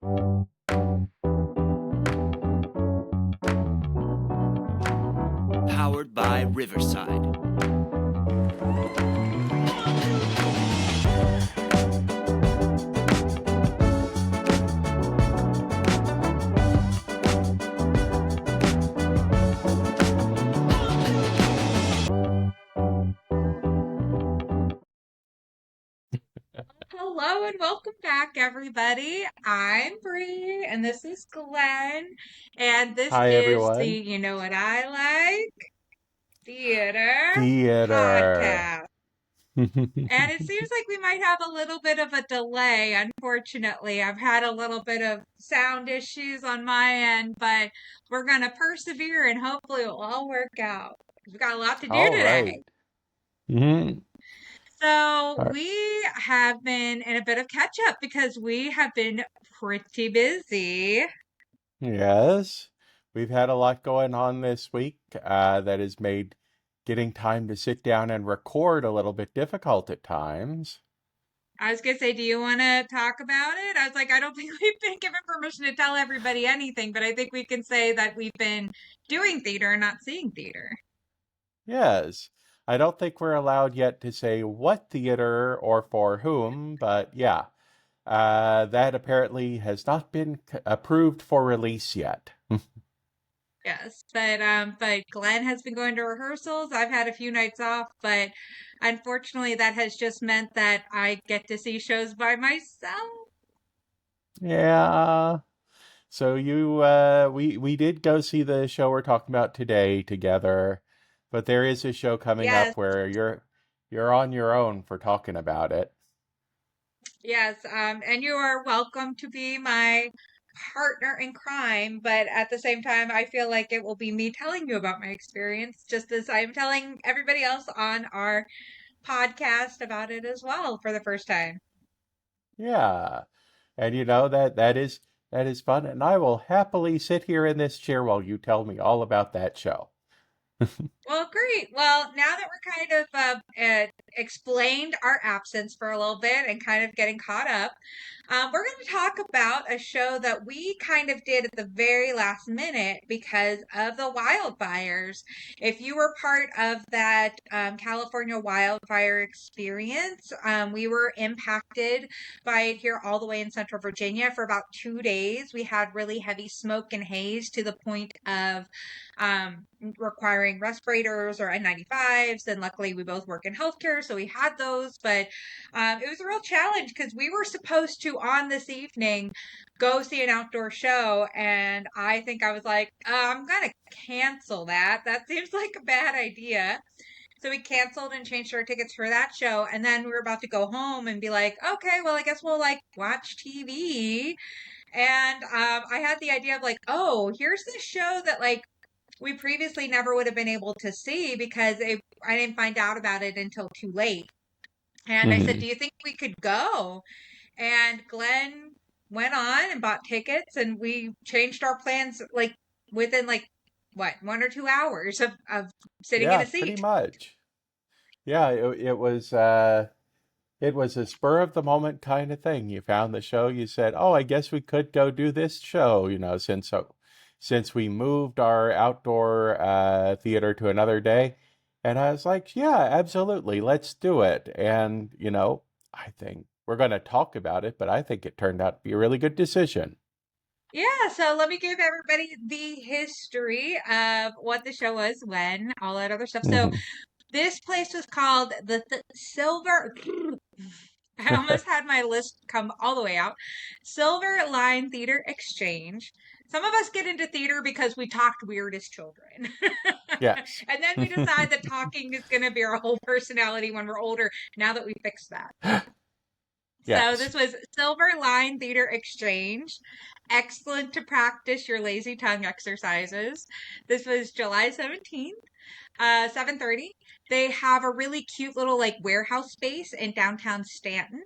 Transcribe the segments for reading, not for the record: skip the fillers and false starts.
Powered by Riverside. Hello and welcome back, everybody. I'm Bree, and this is Glenn, and this Hi, is the everyone. You Know What I Like Theater Theater. podcast. And it seems like we might have a little bit of a delay, unfortunately. I've had a little bit of sound issues on my end, but we're going to persevere and hopefully it'll all work out. We've got a lot to do All today. right. Mhm. So All we have been in a bit of catch up because we have been pretty busy. Yes, we've had a lot going on this week that has made getting time to sit down and record a little bit difficult at times. I was gonna say, do you want to talk about it? I was like, I don't think we've been given permission to tell everybody anything, but I think we can say that we've been doing theater and not seeing theater. Yes, I don't think we're allowed yet to say what theater or for whom, but yeah, that apparently has not been approved for release yet. Yes, but Glenn has been going to rehearsals. I've had a few nights off, but unfortunately, that has just meant that I get to see shows by myself. Yeah. So we did go see the show we're talking about today together, but there is a show coming Yes, up where you're on your own for talking about it. yes, and you are welcome to be my partner in crime, but at the same time, I feel like it will be me telling you about my experience, just as I'm telling everybody else on our podcast about it as well for the first time. Yeah. And you know that is fun, and I will happily sit here in this chair while you tell me all about that show. Well, great. Well, now that we're kind of explained our absence for a little bit and kind of getting caught up, we're going to talk about a show that we kind of did at the very last minute because of the wildfires. If you were part of that California wildfire experience, we were impacted by it here all the way in Central Virginia for about 2 days. We had really heavy smoke and haze to the point of requiring respirators or N95s. And luckily, we both work in healthcare, so we had those. But it was a real challenge because we were supposed to, on this evening, go see an outdoor show. And I think I was like, I'm going to cancel that. That seems like a bad idea. So we canceled and changed our tickets for that show. And then we were about to go home and be like, okay, well, I guess we'll like watch TV. And I had the idea of like, oh, here's this show that like we previously never would have been able to see because I didn't find out about it until too late. And I said, Hmm. do you think we could go? And Glenn went on and bought tickets, and we changed our plans like within like what 1 or 2 hours of sitting in Yeah, a pretty seat. much. Yeah, it was a spur of the moment kind of thing. You found the show, you said, "Oh, I guess we could go do this show," since we moved our outdoor theater to another day. And I was like, "Yeah, absolutely. Let's do it." And, I think we're going to talk about it, but I think it turned out to be a really good decision. Yeah, so let me give everybody the history of what the show was, when, all that other stuff. So Mhm. this place was called the Silver. I almost had my list come all the way out. Silver Line Theater Exchange. Some of us get into theater because we talked weird as children. Yes. And then we decide that talking is going to be our whole personality when we're older, now that we fixed that. So Yes. this was Silver Line Theater Exchange. Excellent to practice your lazy tongue exercises. This was July 17th. 7:30. They have a really cute little like warehouse space in downtown Staunton.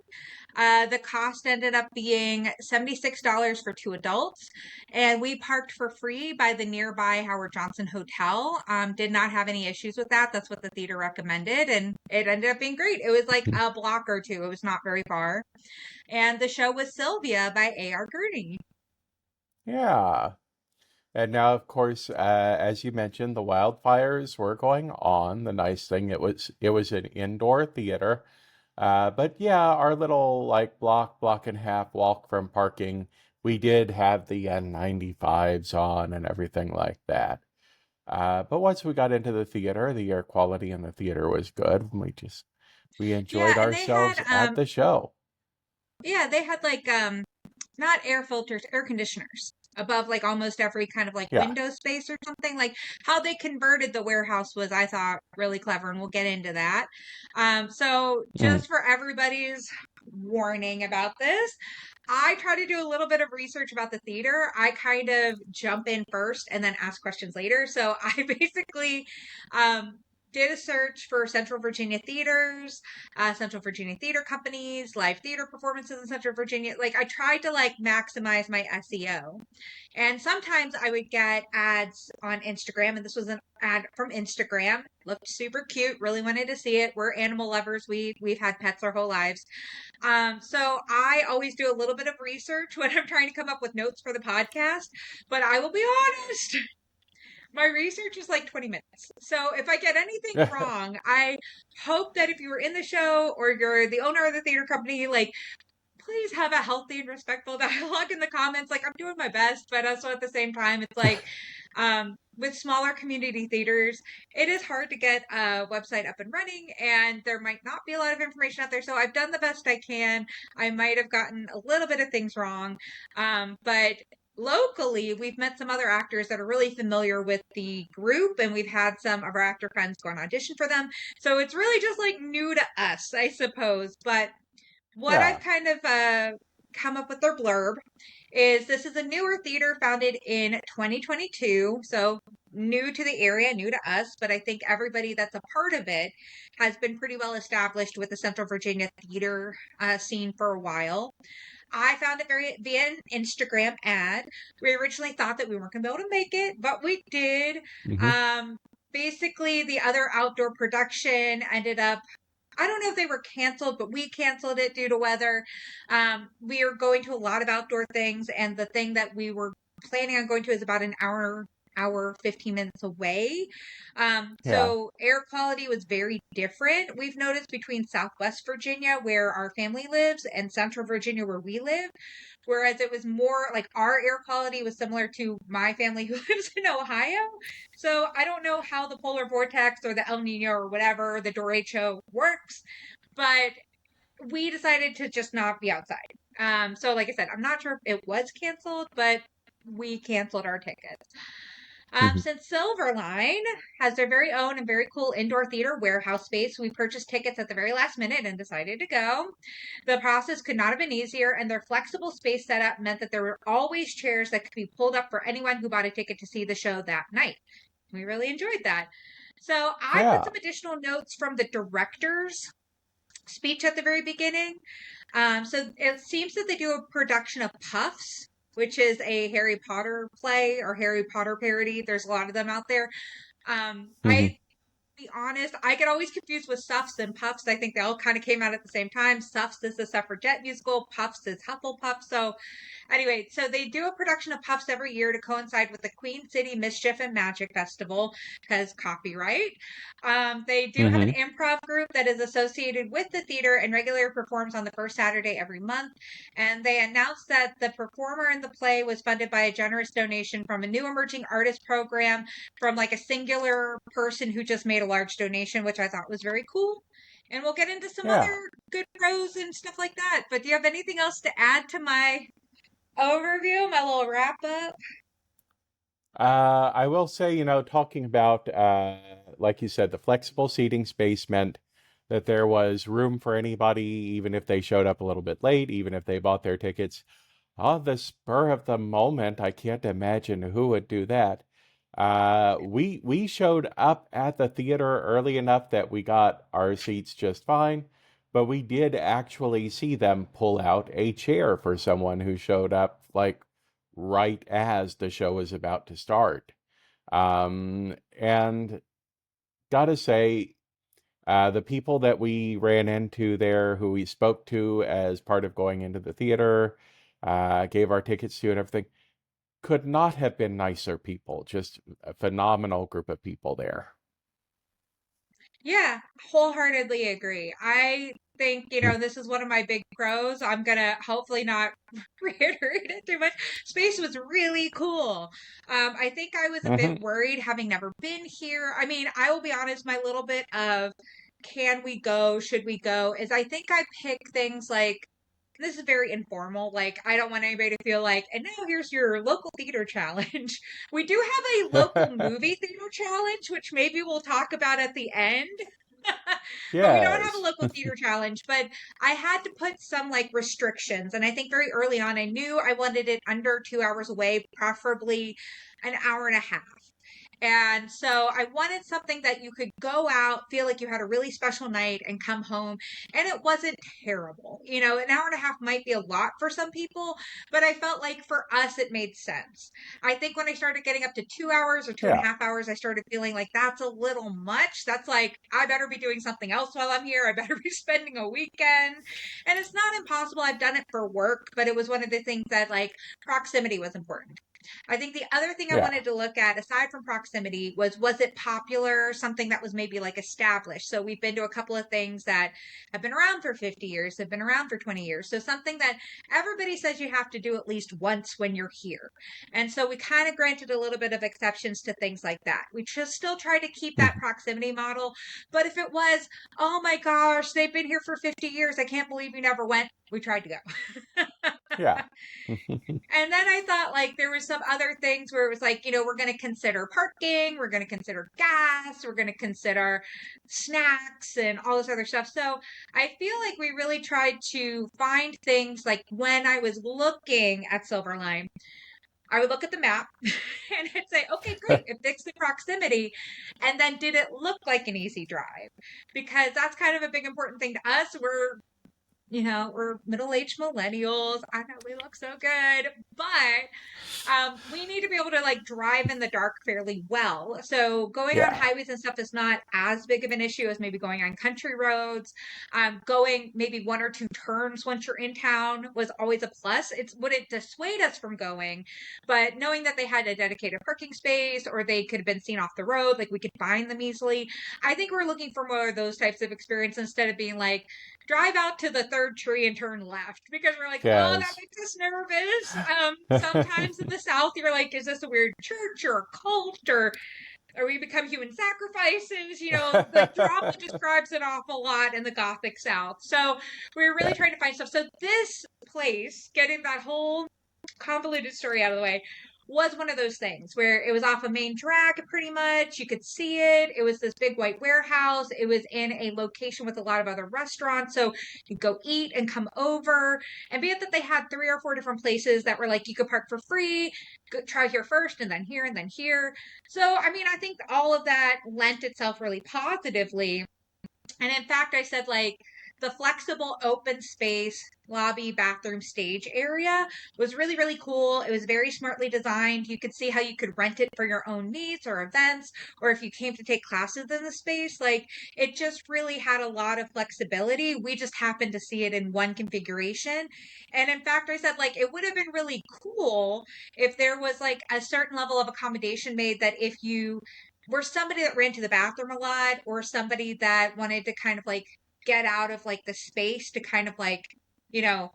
The cost ended up being $76 for 2 adults, and we parked for free by the nearby Howard Johnson Hotel. Did not have any issues with that. That's what the theater recommended, and it ended up being great. It was like a block or two. It was not very far. And the show was Sylvia by A.R. Gurney. Yeah. And now, of course, as you mentioned, the wildfires were going on. The nice thing, it was an indoor theater. But yeah, our little like block and a half walk from parking, we did have the N95s on and everything like that. But once we got into the theater, the air quality in the theater was good. We Yeah, enjoyed and they had ourselves at the show. like not air filters, air conditioners above like almost every kind of like Yeah. window space or something. Like how they converted the warehouse was, I thought, really clever, and we'll get into that. So Mm. just for everybody's warning about this, I try to do a little bit of research about the theater. I kind of jump in first and then ask questions later. So I basically did a search for Central Virginia theaters, Central Virginia theater companies, live theater performances in Central Virginia. Like I tried to like maximize my SEO. And sometimes I would get ads on Instagram, and this was an ad from Instagram. Looked super cute, really wanted to see it. We're animal lovers. We've had pets our whole lives. So I always do a little bit of research when I'm trying to come up with notes for the podcast, but I will be honest. My research is like 20 minutes. So if I get anything wrong, I hope that if you were in the show or you're the owner of the theater company, like please have a healthy and respectful dialogue in the comments. Like I'm doing my best, but also at the same time, it's like with smaller community theaters, it is hard to get a website up and running, and there might not be a lot of information out there. So I've done the best I can. I might have gotten a little bit of things wrong, but locally, we've met some other actors that are really familiar with the group, and we've had some of our actor friends go on audition for them. So it's really just like new to us, I suppose. But what Yeah. I've kind of come up with their blurb is this is a newer theater founded in 2022. So new to the area, new to us, but I think everybody that's a part of it has been pretty well established with the Central Virginia theater scene for a while. I found it via an Instagram ad. We originally thought that we weren't going to be able to make it, but we did. Hmm. Basically, the other outdoor production ended up, I don't know if they were canceled, but we canceled it due to weather. We are going to a lot of outdoor things, and the thing that we were planning on going to is about an hour 15 minutes away. Yeah. So air quality was very different. We've noticed between Southwest Virginia, where our family lives, and Central Virginia, where we live. Whereas it was more like our air quality was similar to my family who lives in Ohio. So I don't know how the polar vortex or the El Nino or whatever the derecho works, but we decided to just not be outside. So like I said, I'm not sure if it was canceled, but we canceled our tickets. Hmm. Since Silverline has their very own and very cool indoor theater warehouse space, we purchased tickets at the very last minute and decided to go. The process could not have been easier, and their flexible space setup meant that there were always chairs that could be pulled up for anyone who bought a ticket to see the show that night. We really enjoyed that. So I put Yeah. some additional notes from the director's speech at the very beginning. So it seems that they do a production of Puffs, which is a Harry Potter play or Harry Potter parody. There's a lot of them out there. Hmm. I be honest, I get always confused with Suffs and Puffs. I think they all kind of came out at the same time. Suffs is the suffragette musical. Puffs is Hufflepuff. So anyway, so they do a production of Puffs every year to coincide with the Queen City Mischief and Magic Festival because copyright. They do have an Hmm. improv group that is associated with the theater and regularly performs on the first Saturday every month. And they announced that the performer in the play was funded by a generous donation from a new emerging artist program from like a singular person who just made a large donation, which I thought was very cool. And we'll get into some Yeah. other good pros and stuff like that. But do you have anything else to add to my overview, my little wrap up? I will say, talking about, like you said, the flexible seating space meant that there was room for anybody, even if they showed up a little bit late, even if they bought their tickets on the spur of the moment. I can't imagine who would do that. We showed up at the theater early enough that we got our seats just fine. but we did actually see them pull out a chair for someone who showed up like right as the show was about to start. And gotta say, the people that we ran into there, who we spoke to as part of going into the theater, gave our tickets to and everything, could not have been nicer people. Just a phenomenal group of people there. Yeah, wholeheartedly agree. I think, this is one of my big pros. I'm gonna hopefully not reiterate it too much. Space was really cool. I think I was a bit Hmm. worried having never been here. I mean, I will be honest, my little bit of can we go, should we go, is I think I pick things like this is very informal. Like, I don't want anybody to feel like, and now here's your local theater challenge. We do have a local movie theater challenge, which maybe we'll talk about at the end. But we don't have a Yes. local theater challenge. But I had to put some like restrictions. And I think very early on, I knew I wanted it under 2 hours away, preferably an hour and a half. And so I wanted something that you could go out, feel like you had a really special night, and come home. And it wasn't terrible. An hour and a half might be a lot for some people, but I felt like for us, it made sense. I think when I started getting up to 2 hours or two and a Yeah. half hours, I started feeling like that's a little much. That's like, I better be doing something else while I'm here. I better be spending a weekend. And it's not impossible. I've done it for work, but it was one of the things that like proximity was important. I think the other thing I Yeah. wanted to look at, aside from proximity, was it popular, something that was maybe like established? So we've been to a couple of things that have been around for 50 years, have been around for 20 years. So something that everybody says you have to do at least once when you're here. And so we kind of granted a little bit of exceptions to things like that. We just still try to keep that Mhm. proximity model. But if it was, oh my gosh, they've been here for 50 years, I can't believe you never went, we tried to go. Yeah. And then I thought like there was some other things where it was like, we're going to consider parking, we're going to consider gas, we're going to consider snacks and all this other stuff. So I feel like we really tried to find things like when I was looking at Silverline, I would look at the map and I'd say, okay, great, it fixed the proximity. And then did it look like an easy drive? Because that's kind of a big important thing to us. We're middle-aged millennials. I know we look so good, but we need to be able to like drive in the dark fairly well. So going on Yeah. highways and stuff is not as big of an issue as maybe going on country roads. Going maybe one or two turns once you're in town was always a plus. It wouldn't dissuade us from going, but knowing that they had a dedicated parking space or they could have been seen off the road, like we could find them easily. I think we're looking for more of those types of experience instead of being like, drive out to the third tree and turn left because we're like, oh, that Yes. makes us nervous. Sometimes in the South, you're like, is this a weird church or a cult or we become human sacrifices? Like drama describes an awful lot in the Gothic South. So we're really Yeah. trying to find stuff. So this place, getting that whole convoluted story out of the way, was one of those things where it was off a main drag pretty much. You could see it. It was this big white warehouse. It was in a location with a lot of other restaurants. So you go eat and come over. And be it that they had 3 or 4 different places that were like you could park for free, go, try here first and then here and then here. So I mean, I think all of that lent itself really positively. And in fact, I said like the flexible open space lobby, bathroom, stage area was really, really cool. It was very smartly designed. You could see how you could rent it for your own needs or events, or if you came to take classes in the space. Like it just really had a lot of flexibility. We just happened to see it in one configuration. And in fact, I said like it would have been really cool if there was like a certain level of accommodation made that if you were somebody that ran to the bathroom a lot or somebody that wanted to kind of like get out of like the space to kind of like, you know,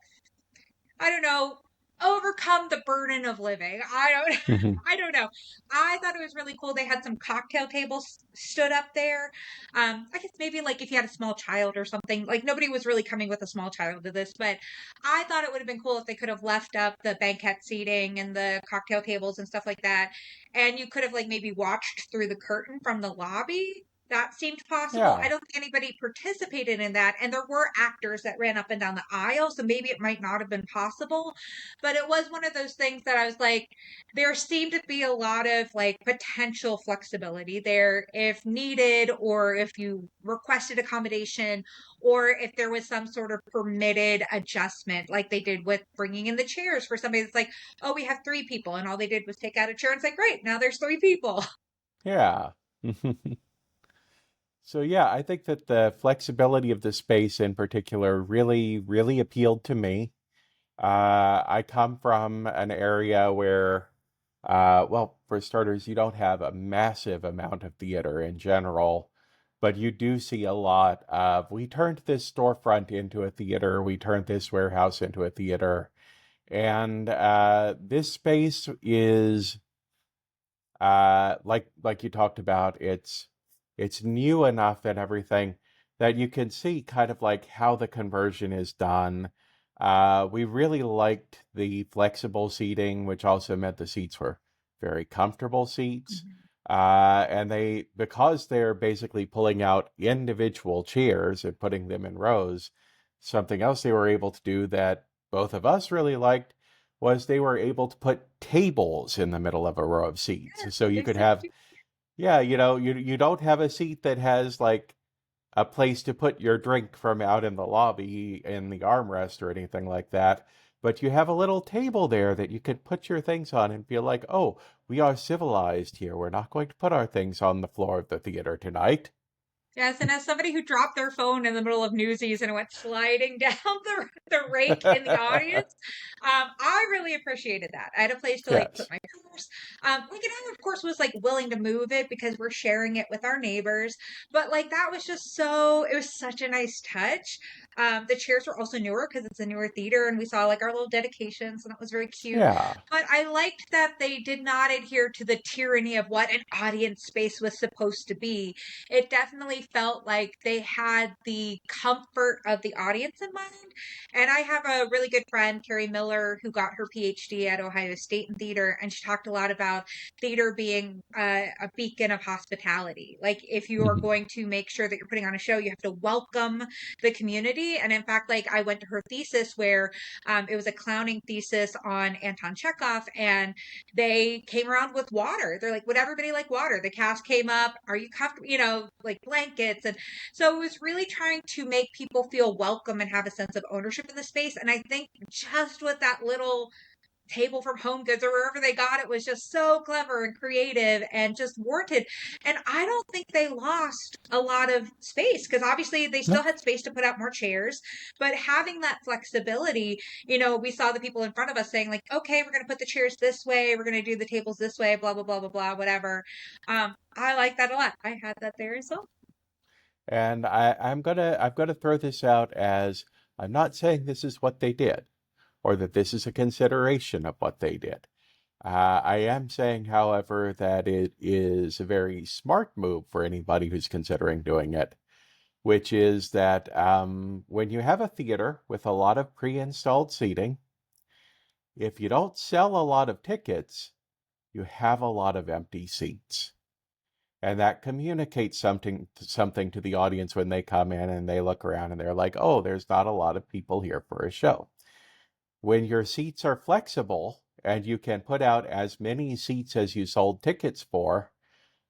I don't know, overcome the burden of living. I don't Mhm. I don't know. I thought it was really cool. They had some cocktail tables stood up there. I guess maybe like if you had a small child or something, like nobody was really coming with a small child to this, but I thought it would have been cool if they could have left up the banquette seating and the cocktail tables and stuff like that. And you could have like maybe watched through the curtain from the lobby that seemed possible. I Yeah. don't think anybody participated in that. And there were actors that ran up and down the aisle. So maybe it might not have been possible. But it was one of those things that I was like, there seemed to be a lot of like potential flexibility there if needed, or if you requested accommodation, or if there was some sort of permitted adjustment, like they did with bringing in the chairs for somebody that's like, oh, we have three people. And all they did was take out a chair and say, great, now there's three people. Yeah. So yeah, I think that the flexibility of the space in particular really, really appealed to me. I come from an area where, well, for starters, you don't have a massive amount of theater in general, but you do see a lot of, we turned this storefront into a theater, we turned this warehouse into a theater, and this space is like you talked about, it's new enough and everything that you can see kind of like how the conversion is done. We really liked the flexible seating, which also meant the seats were very comfortable seats. And because they're basically pulling out individual chairs and putting them in rows, something else they were able to do that both of us really liked was they were able to put tables in the middle of a row of seats. Yes, So you they could said have, yeah, you don't have a seat that has like a place to put your drink from out in the lobby in the armrest or anything like that. But you have a little table there that you could put your things on and feel like, oh, we are civilized here. We're not going to put our things on the floor of the theater tonight. Yes, and as somebody who dropped their phone in the middle of Newsies and it went sliding down the rake in the audience, I really appreciated that. I had a place to like put Yes. my purse. Like, and I of course was like willing to move it because we're sharing it with our neighbors. But like that was just so, it was such a nice touch. The chairs were also newer because it's a newer theater, and we saw like our little dedications, and that was very cute. Yeah. But I liked that they did not adhere to the tyranny of what an audience space was supposed to be. It definitely felt like they had the comfort of the audience in mind. And I have a really good friend, Carrie Miller, who got her PhD at Ohio State in theater, and she talked a lot about theater being a beacon of hospitality. Like, if you are Mhm. going to make sure that you're putting on a show, you have to welcome the community. And in fact, like, I went to her thesis where it was a clowning thesis on Anton Chekhov, and they came around with water. They're like, would everybody like water? The cast came up, are you comfortable, like blankets. And so it was really trying to make people feel welcome and have a sense of ownership in the space. And I think just with that little table from Home Goods or wherever they got it was just so clever and creative and just warranted. And I don't think they lost a lot of space, because obviously they still Nope. had space to put out more chairs, but having that flexibility, we saw the people in front of us saying like, okay, we're going to put the chairs this way, we're going to do the tables this way, blah, blah, blah, blah, blah, whatever. I like that a lot. I had that there as well. And I'm gonna throw this out as I'm not saying this is what they did, or that this is a consideration of what they did. I am saying, however, that it is a very smart move for anybody who's considering doing it, which is that when you have a theater with a lot of pre-installed seating, if you don't sell a lot of tickets, you have a lot of empty seats. And that communicates something to the audience when they come in and they look around and they're like, oh, there's not a lot of people here for a show. When your seats are flexible and you can put out as many seats as you sold tickets for,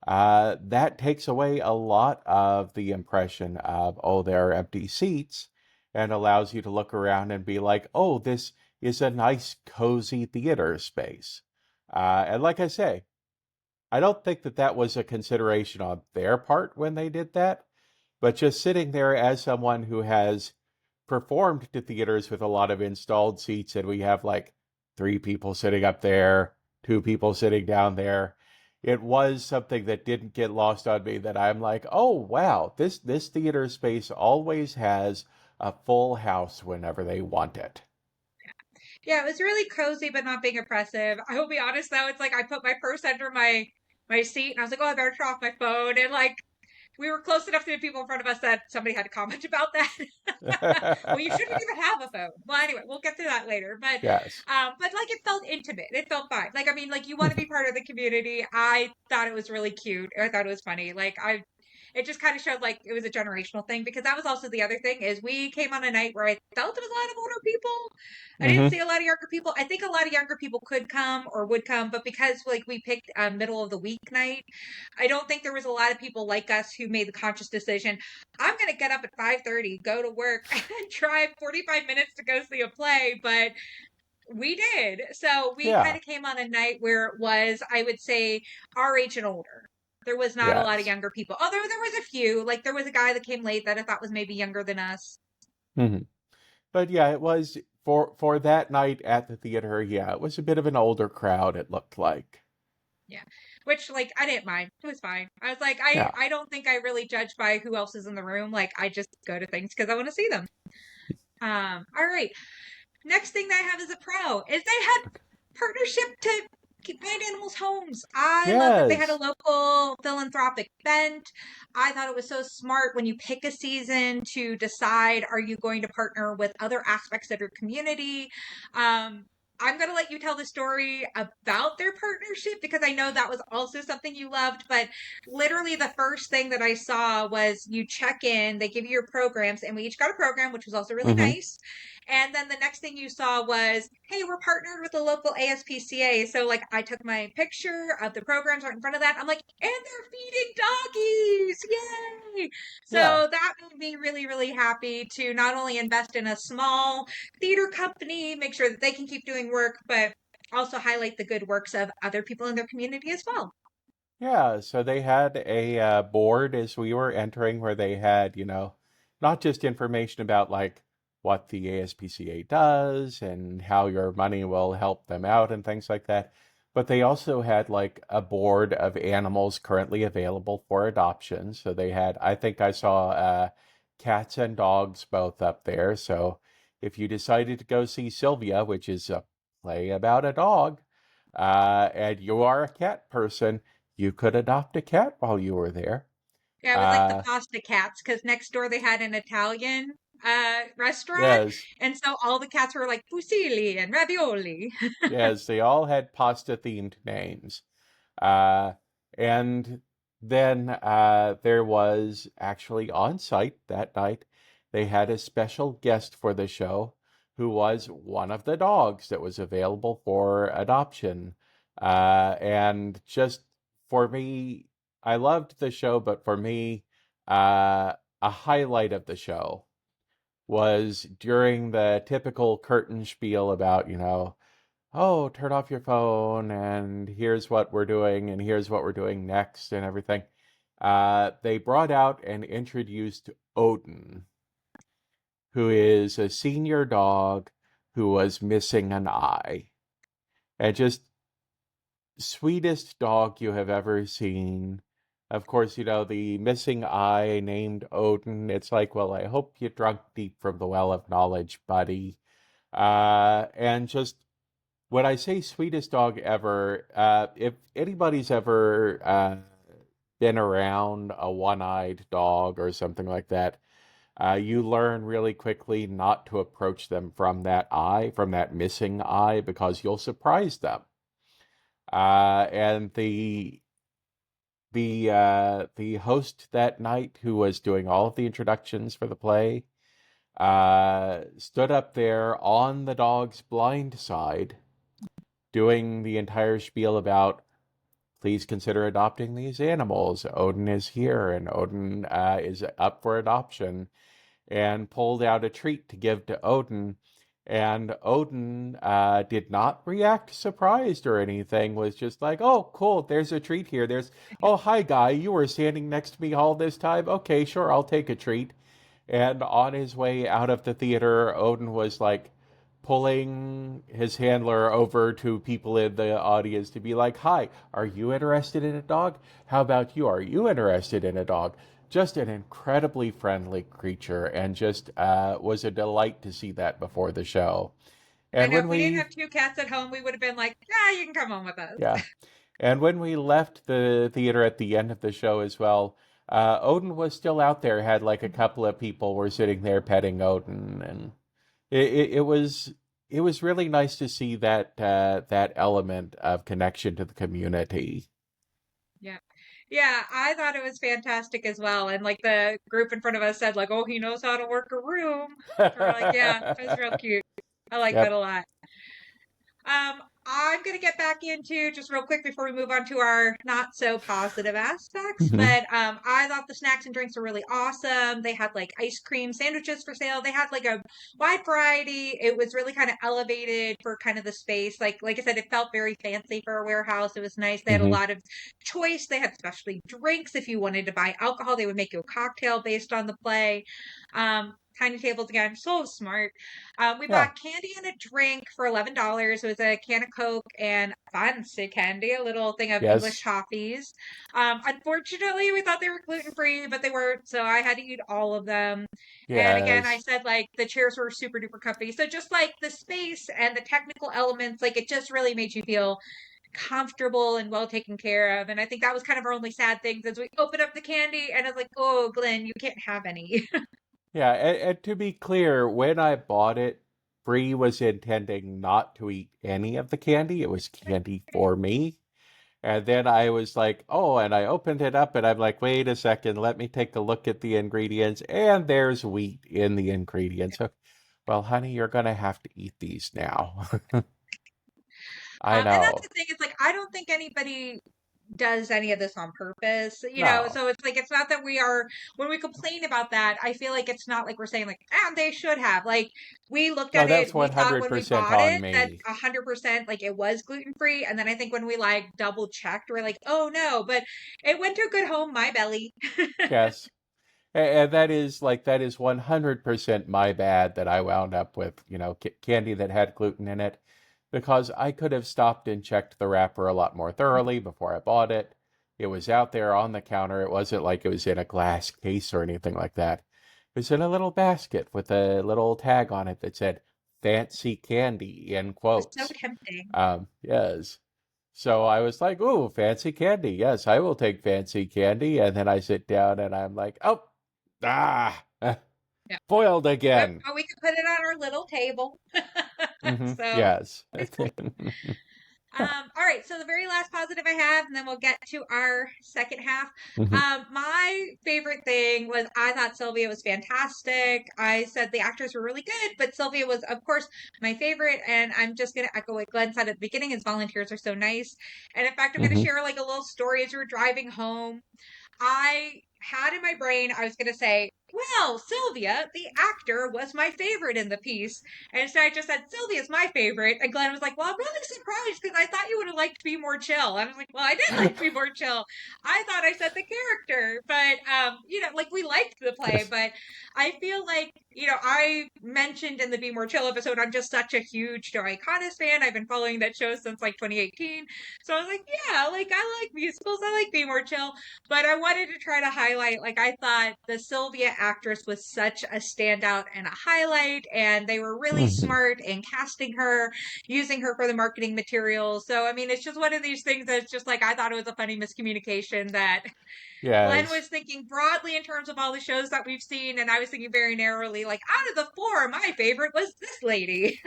that takes away a lot of the impression of, oh, there are empty seats, and allows you to look around and be like, oh, this is a nice, cozy theater space. And like I say, I don't think that that was a consideration on their part when they did that, but just sitting there as someone who has performed to theaters with a lot of installed seats, and we have like three people sitting up there, two people sitting down there. It was something that didn't get lost on me, that I'm like, oh wow, this theater space always has a full house whenever they want it. Yeah, it was really cozy, but not being oppressive. I will be honest though, it's like I put my purse under my seat, and I was like, oh, I better turn off my phone. And like, we were close enough to the people in front of us that somebody had to comment about that. Well, you shouldn't even have a phone. Well, anyway, we'll get to that later. Yes. But like it felt intimate. It felt fine. Like, I mean, like, you want to be part of the community. I thought it was really cute. I thought it was funny. Like, it just kind of showed like it was a generational thing, because that was also the other thing is we came on a night where I felt it was a lot of older people. I didn't Hmm. see a lot of younger people. I think a lot of younger people could come or would come, but because like we picked a middle of the week night, I don't think there was a lot of people like us who made the conscious decision. I'm going to get up at 5:30, go to work, and drive 45 minutes to go see a play, but we did. So we kind Yeah. of came on a night where it was, I would say, our age and older. There was not a lot of Yes. younger people. Although there was a few. Like there was a guy that came late that I thought was maybe younger than us. Hmm. But yeah, it was for that night at the theater. Yeah, it was a bit of an older crowd. It looked like. Yeah. Which like I didn't mind. It was fine. I was like, I Yeah. I don't think I really judge by who else is in the room. Like I just go to things because I want to see them. All right. Next thing that I have as a pro is they had partnership to find animals homes. I love that they had a Yes. local philanthropic bent. I thought it was so smart when you pick a season to decide, are you going to partner with other aspects of your community? I'm going to let you tell the story about their partnership because I know that was also something you loved. But literally, the first thing that I saw was you check in, they give you your programs, and we each got a program, which was also really Hmm. nice. And then the next thing you saw was, hey, we're partnered with the local ASPCA. So, like, I took my picture of the programs right in front of that. I'm like, and they're feeding doggies. Yay. Yeah. So that made me really, really happy to not only invest in a small theater company, make sure that they can keep doing work, but also highlight the good works of other people in their community as well. Yeah, so they had a board as we were entering where they had, not just information about like what the ASPCA does and how your money will help them out and things like that, but they also had like a board of animals currently available for adoption. So they had, I think I saw cats and dogs both up there. So if you decided to go see Sylvia, which is a play about a dog, and you are a cat person, you could adopt a cat while you were there. Yeah, it was like the Uh, pasta cats because next door they had an Italian restaurant, yes, and so all the cats were like fusilli and ravioli. yes, they all had pasta themed names. Uh, and then there was actually on site that night, they had a special guest for the show who was one of the dogs that was available for adoption. And just for me, I loved the show, but for me, a highlight of the show was during the typical curtain spiel about, oh, turn off your phone and here's what we're doing and here's what we're doing next and everything. They brought out and introduced Odin, who is a senior dog who was missing an eye. And just sweetest dog you have ever seen. Of course, the missing eye named Odin. It's like, well, I hope you drunk deep from the well of knowledge, buddy. And just when I say sweetest dog ever, if anybody's ever been around a one-eyed dog or something like that, you learn really quickly not to approach them from that eye, from that missing eye, because you'll surprise them. And the host that night, who was doing all of the introductions for the play, stood up there on the dog's blind side doing the entire spiel about please consider adopting these animals. Odin is here and Odin is up for adoption, and pulled out a treat to give to Odin. And Odin did not react surprised or anything, was just like, oh, cool, there's a treat here. Oh, hi, guy, you were standing next to me all this time. Okay, sure, I'll take a treat. And on his way out of the theater, Odin was like pulling his handler over to people in the audience to be like, hi, are you interested in a dog? How about you? Are you interested in a dog? Just an incredibly friendly creature, and just was a delight to see that before the show. I And know when if we didn't we, have two cats at home, we would have been like, yeah, you can come home with us. yeah, and when we left the theater at the end of the show as well, Odin was still out there, had like a couple of people were sitting there petting Odin, and it was really nice to see that that element of connection to the community. Yeah. Yeah, I thought it was fantastic as well. And like the group in front of us said, like, oh, he knows how to work a room. We're like, yeah, it was real cute. I like that Yep. a lot. I'm going to get back into just real quick before we move on to our not so positive aspects. Hmm. But I thought the snacks and drinks were really awesome. They had like ice cream sandwiches for sale. They had like a wide variety. It was really kind of elevated for kind of the space. Like I said, it felt very fancy for a warehouse. It was nice. They had a Hmm. lot of choice. They had specialty drinks. If you wanted to buy alcohol, they would make you a cocktail based on the play. Tiny tables again, so smart. We Yeah. bought candy and a drink for $11. It was a can of Coke and fancy candy, a little thing of English Yes. toffees. Unfortunately, we thought they were gluten free, but they weren't, so I had to eat all of them. And again, I Yes. said like the chairs were super duper comfy. So just like the space and the technical elements, like it just really made you feel comfortable and well taken care of. And I think that was kind of our only sad things as we opened up the candy and I was like, oh, Glenn, you can't have any. Yeah. And to be clear, when I bought it, Bree was intending not to eat any of the candy. It was candy for me. And then I was like, oh, and I opened it up and I'm like, wait a second, let me take a look at the ingredients. And there's wheat in the ingredients. So, well, honey, you're going to have to eat these now. I And that's know. the thing. It's like I don't think anybody does any of this on purpose, No. so it's like it's not that we are when we complain about that, I feel like it's not like we're saying like, ah, they should have. Like we looked No, at that's it, we thought when we 100% bought on it that me. 100% like it was gluten free. And then I think when we like double checked, we're like, oh no, but it went to a good home, my belly. Yes. And that is 100% my bad that I wound up with, candy that had gluten in it because I could have stopped and checked the wrapper a lot more thoroughly before I bought it. It was out there on the counter. It wasn't like it was in a glass case or anything like that. It was in a little basket with a little tag on it that said fancy candy in It was so quotes. tempting. Yes. So I was like, "Ooh, fancy candy. Yes, I will take fancy candy." And then I sit down and I'm like, "Oh, ah, Yeah. foiled But again." we could put it on our little table. So Yes. it's cool. All right, so the very last positive I have, and then we'll get to our second half. Mhm. My favorite thing was I thought Sylvia was fantastic. I said the actors were really good, but Sylvia was, of course, my favorite. And I'm just gonna echo what Glenn said at the beginning: his volunteers are so nice. And in fact, I'm gonna Mhm. share like a little story as we were driving home. I had in my brain, I was going to say, well, Sylvia, the actor, was my favorite in the piece. And instead I just said, Sylvia's my favorite. And Glenn was like, well, I'm really surprised because I thought you would have liked Be More Chill. And I was like, well, I did like Be More Chill. I thought I said the character. But, like we liked the play. But I feel like, I mentioned in the Be More Chill episode, I'm just such a huge Joey Cottis fan. I've been following that show since like 2018. So I was like, yeah, like I like musicals. I like Be More Chill. But I wanted to try to highlight, like, I thought the Sylvia actress was such a standout and a highlight, and they were really Mhm. smart in casting her, using her for the marketing materials. So, I mean, it's just one of these things that's just like, I thought it was a funny miscommunication that Glenn Yes. was thinking broadly in terms of all the shows that we've seen, and I was thinking very narrowly, like, out of the four, my favorite was this lady.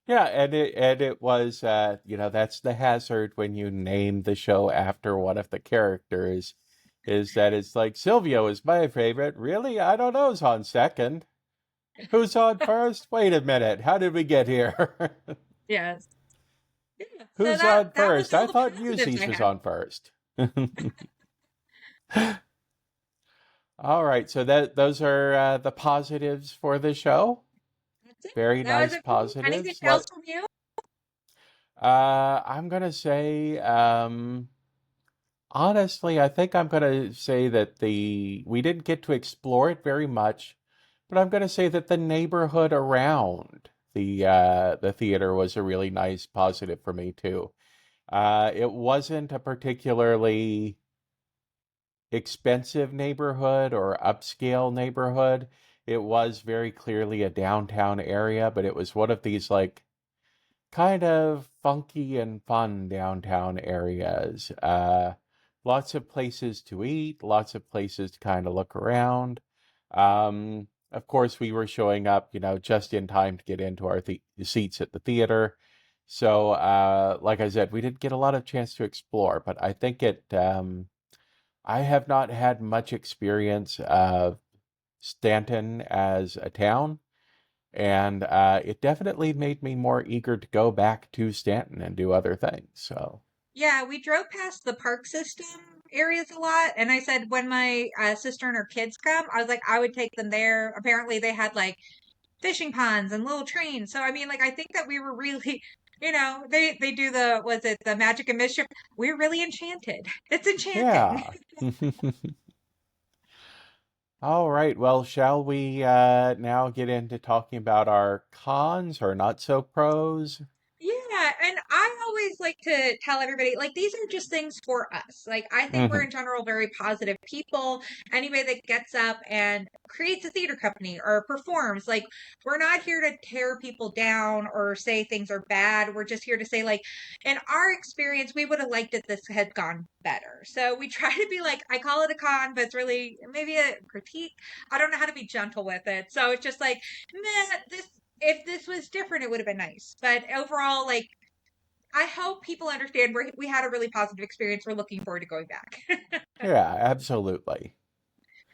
Yeah, and it was that's the hazard when you name the show after one of the characters is that it's like Sylvia was my favorite. Really? I don't know who's on second. Who's on first? Wait a minute. How did we get here? Yes. Yeah. So Who's that on that was first? all I the thought positives Newsies I was had. on first. All right, so those are the positives for the show. That's it. Very That was nice it for me. Anything positives. else from you? I'm gonna say, honestly, I think I'm gonna say that the we didn't get to explore it very much, but I'm gonna say that the neighborhood around the theater was a really nice positive for me too. It wasn't a particularly expensive neighborhood or upscale neighborhood. It was very clearly a downtown area, but it was one of these like kind of funky and fun downtown areas. Lots of places to eat, lots of places to kind of look around. Of course, we were showing up, just in time to get into our seats at the theater. So, like I said, we didn't get a lot of chance to explore, but I think I have not had much experience of Staunton as a town, and it definitely made me more eager to go back to Staunton and do other things. So, Yeah, we drove past the park system areas a lot, and I said when my sister and her kids come, I was like, I would take them there. Apparently, they had like fishing ponds and little trains. So I mean, like I think that we were really, they do the was it the magic and mischief? We're really enchanted. It's enchanting. yeah. All right. Well, shall we now get into talking about our cons or not so pros? Yeah, and I always like to tell everybody, like, these are just things for us. Like, I think we're Hmm. in general very positive people. Anybody that gets up and creates a theater company or performs, like, we're not here to tear people down or say things are bad. We're just here to say, like, in our experience, we would have liked it this had gone better. So we try to be like, I call it a con, but it's really maybe a critique. I don't know how to be gentle with it. So it's just like, meh, this if this was different, it would have been nice. But overall, like, I hope people understand we had a really positive experience. We're looking forward to going back. Yeah, absolutely.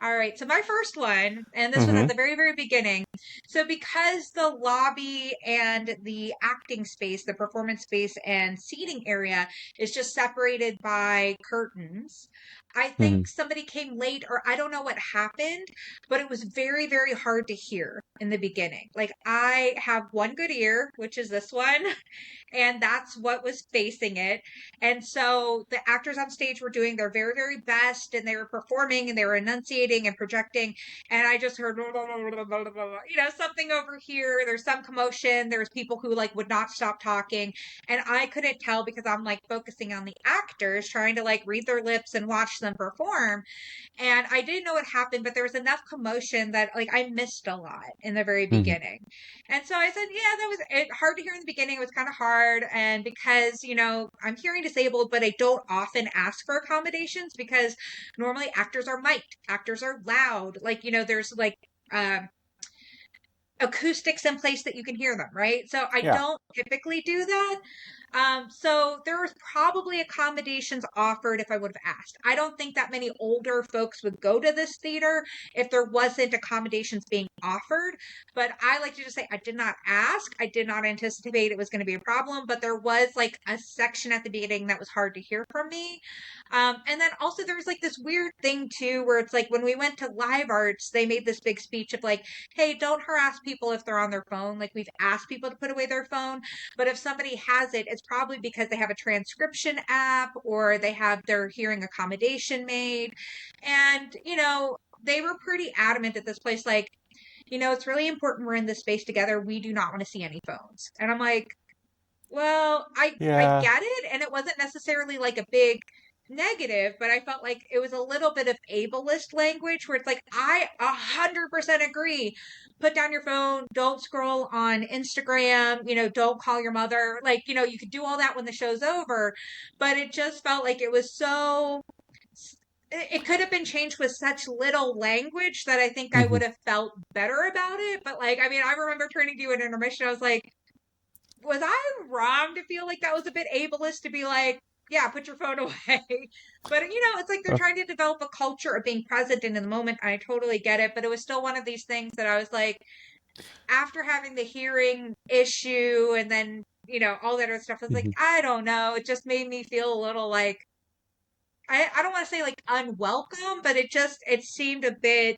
All right. So my first one, and this was at Hmm. the very, very beginning. So because the lobby and the acting space, the performance space and seating area is just separated by curtains, I Hmm. think somebody came late or I don't know what happened, but it was very, very hard to hear in the beginning. Like I have one good ear, which is this one, and that's what was facing it. And so the actors on stage were doing their very, very best and they were performing and they were enunciating and projecting. And I just heard, something over here. There's some commotion. There's people who like would not stop talking. And I couldn't tell because I'm like focusing on the actors, trying to like read their lips and watch them perform. And I didn't know what happened, but there was enough commotion that like I missed a lot in the very Hmm. beginning. And so I said, yeah, that was hard to hear in the beginning. It was kind of hard. And because, I'm hearing disabled, but I don't often ask for accommodations because normally actors are mic'd, actors are loud. Like, there's like, um, acoustics in place that you can hear them, right? So I Yeah. don't typically do that. So there was probably accommodations offered if I would have asked. I don't think that many older folks would go to this theater if there wasn't accommodations being offered. But I like to just say I did not ask. I did not anticipate it was going to be a problem, but there was like a section at the beginning that was hard to hear from me. And then also there was like this weird thing too, where it's like when we went to live arts, they made this big speech of like, hey, don't harass people if they're on their phone. Like we've asked people to put away their phone, but if somebody has it, it's probably because they have a transcription app or they have their hearing accommodation made. And, they were pretty adamant at this place, like, it's really important we're in this space together. We do not want to see any phones. And I'm like, well, I Yeah. get it, and it wasn't necessarily like a big negative, but I felt like it was a little bit of ableist language where it's like I 100% agree. Put down your phone, don't scroll on Instagram, don't call your mother. Like, you could do all that when the show's over, but it just felt like it was so it could have been changed with such little language that I think I Hmm. would have felt better about it. But like, I mean, I remember turning to you in intermission. I was like, was I wrong to feel like that was a bit ableist to be like, yeah, put your phone away? But it's like they're trying to develop a culture of being present in the moment. I totally get it, but it was still one of these things that I was like, after having the hearing issue and then all that other stuff, I was like, Hmm. I don't know. It just made me feel a little like I don't want to say like unwelcome, but it seemed a bit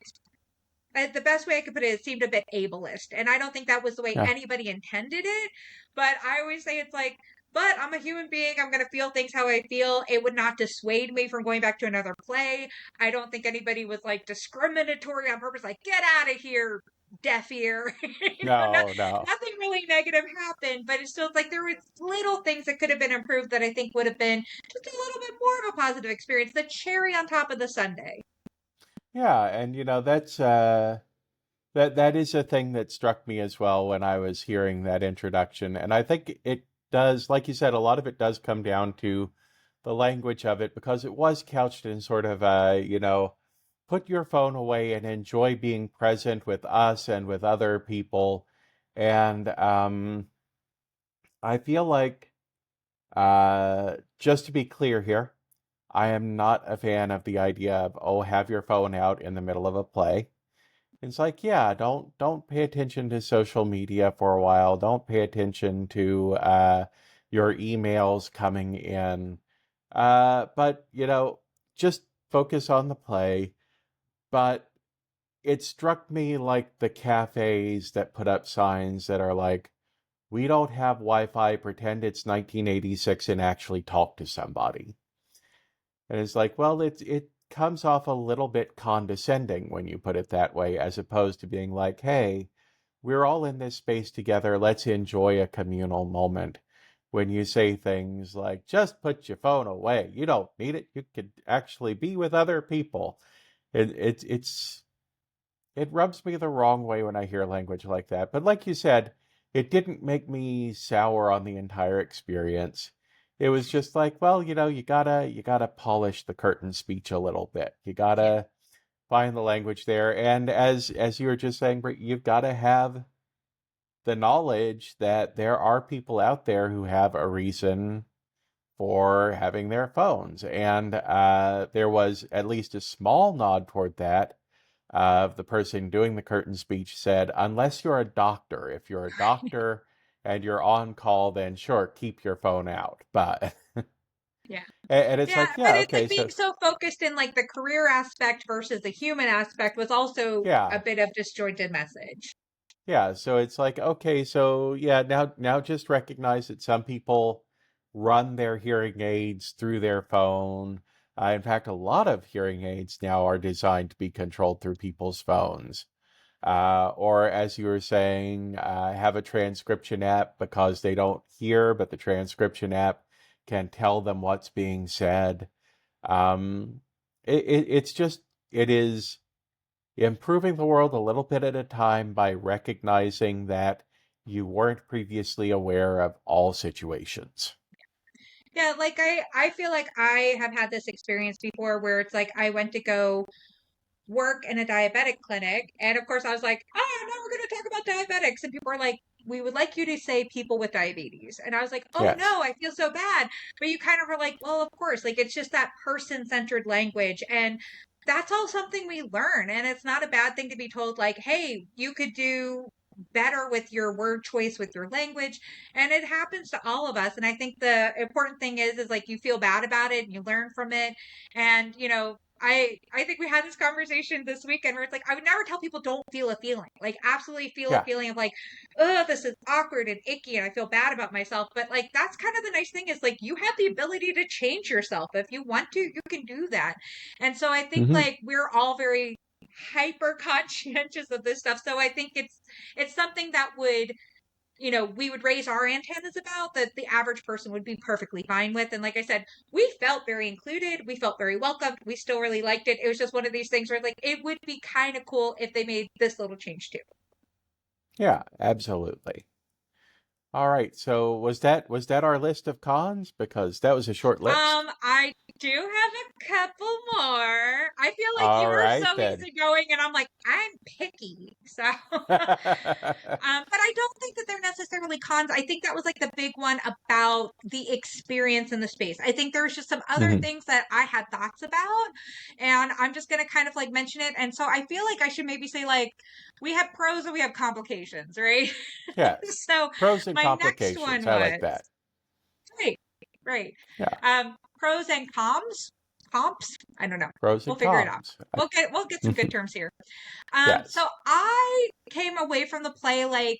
the best way I could put it, it seemed a bit ableist. And I don't think that was the way Yeah. anybody intended it. But I always say it's like, but I'm a human being. I'm going to feel things how I feel. It would not dissuade me from going back to another play. I don't think anybody was like discriminatory on purpose, like, get out of here, deaf ear. No, no. Nothing really negative happened, but it's still like there were little things that could have been improved that I think would have been just a little bit more of a positive experience. The cherry on top of the sundae. Yeah, and that's that is a thing that struck me as well when I was hearing that introduction. And I think it does, like you said, a lot of it does come down to the language of it because it was couched in sort of put your phone away and enjoy being present with us and with other people. And I feel like, just to be clear here, I am not a fan of the idea of, oh, have your phone out in the middle of a play. It's like, yeah, don't pay attention to social media for a while. Don't pay attention to your emails coming in. But just focus on the play. But it struck me like the cafes that put up signs that are like, we don't have Wi-Fi, pretend it's 1986 and actually talk to somebody. And it's like, well, it comes off a little bit condescending when you put it that way, as opposed to being like, hey, we're all in this space together. Let's enjoy a communal moment. When you say things like, just put your phone away. You don't need it. You could actually be with other people. It rubs me the wrong way when I hear language like that. But like you said, it didn't make me sour on the entire experience. It was just like, well, you gotta polish the curtain speech a little bit. You Yeah. gotta find the language there. And as you were just saying, Brit, you've gotta have the knowledge that there are people out there who have a reason for having their phones. And there was at least a small nod toward that. The person doing the curtain speech said, unless you're a doctor, if you're a doctor and you're on call, then sure, keep your phone out. But, Yeah. and it's Yeah, like, but yeah, it's okay, like being so, so focused in like the career aspect versus the human aspect was also a yeah, bit of disjointed message. yeah, so it's like, okay, so yeah, now just recognize that some people run their hearing aids through their phone. In fact, a lot of hearing aids now are designed to be controlled through people's phones. Or as you were saying, have a transcription app because they don't hear, but the transcription app can tell them what's being said. Um, it is improving the world a little bit at a time by recognizing that you weren't previously aware of all situations. Yeah, like I feel like I have had this experience before where it's like I went to go work in a diabetic clinic, and of course I was like, oh, now we're going to talk about diabetics, and people are like, we would like you to say people with diabetes, and I was like, oh Yes. no, I feel so bad. But you kind of were like, well, of course, like it's just that person-centered language, and that's all something we learn, and it's not a bad thing to be told like, hey, you could do better with your word choice, with your language, and it happens to all of us. And I think the important thing is like you feel bad about it and you learn from it. And I think we had this conversation this weekend where it's like I would never tell people don't feel a feeling. Like absolutely feel a Yeah. feeling of like, oh, this is awkward and icky and I feel bad about myself. But like that's kind of the nice thing is like you have the ability to change yourself. If you want to, you can do that. And so I think Hmm. like we're all very hyper conscientious of this stuff. So I think it's something that would we would raise our antennas about that the average person would be perfectly fine with. And like I said, we felt very included. We felt very welcomed. We still really liked it. It was just one of these things where like it would be kind of cool if they made this little change too. Yeah, absolutely. All right. So was that our list of cons? Because that was a short list. I do have a couple more. I feel like you All were right so then. easygoing, and I'm like, I'm picky. So, but I don't think that they're necessarily cons. I think that was like the big one about the experience in the space. I think there was just some other Mhm. things that I had thoughts about, and I'm just gonna kind of like mention it. And so I feel like I should maybe say like we have pros and we have complications, right? Yes. So Pros and my next complications. one I like was that. right, right. Yeah. Pros and comps. I don't know. Pros We'll and figure it out. cons. We'll get some good terms here. So Yes. I came away from the play like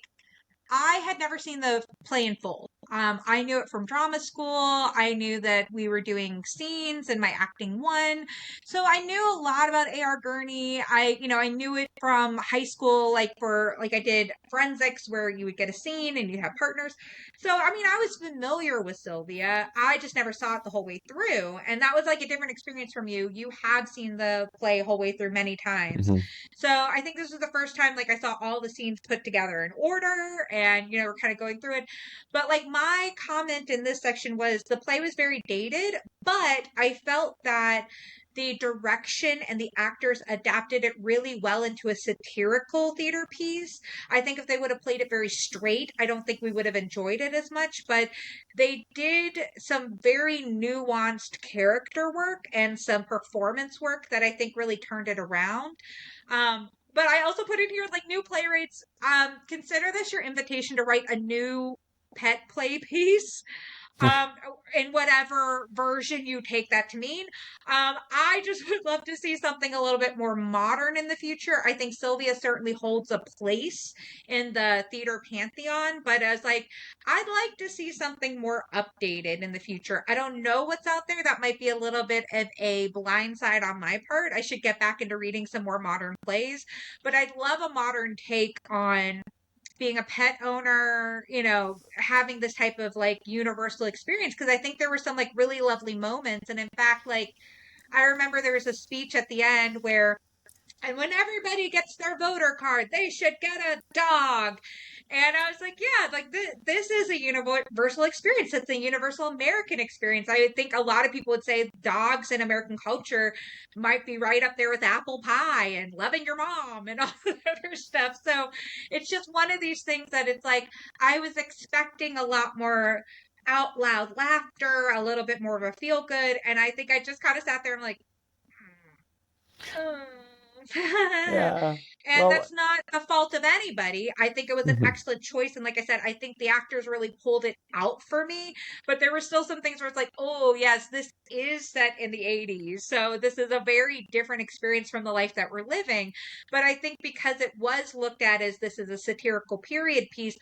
I had never seen the play in full. I knew it from drama school. I knew that we were doing scenes in my acting one. So I knew a lot about A.R. Gurney. I knew it from high school, like I did forensics where you would get a scene and you'd have partners. So, I mean, I was familiar with Sylvia. I just never saw it the whole way through. And that was like a different experience from you. You have seen the play whole way through many times. Hmm. So I think this was the first time like I saw all the scenes put together in order and, we're kind of going through it. But like my comment in this section was the play was very dated, but I felt that the direction and the actors adapted it really well into a satirical theater piece. I think if they would have played it very straight, I don't think we would have enjoyed it as much, but they did some very nuanced character work and some performance work that I think really turned it around. But I also put in here like new playwrights, consider this your invitation to write a new pet play piece, um in whatever version you take that to mean. I just would love to see something a little bit more modern in the future. I think Sylvia certainly holds a place in the theater pantheon, but as like I'd like to see something more updated in the future. I don't know what's out there. That might be a little bit of a blind side on my part. I should get back into reading some more modern plays, but I'd love a modern take on being a pet owner, having this type of like universal experience. Cause I think there were some like really lovely moments. And in fact, like I remember there was a speech at the end where, and when everybody gets their voter card, they should get a dog. And I was like, yeah, like this is a universal experience. It's a universal American experience. I think a lot of people would say dogs in American culture might be right up there with apple pie and loving your mom and all the other stuff. So it's just one of these things that it's like, I was expecting a lot more out loud laughter, a little bit more of a feel good. And I think I just kind of sat there and I'm like, hmm. Yeah. And Well, that's not the fault of anybody. I think it was an mhm. excellent choice. And like I said, I think the actors really pulled it out for me. But there were still some things where it's like, oh, yes, this is set in the 80s. So this is a very different experience from the life that we're living. But I think because it was looked at as this is a satirical period piece,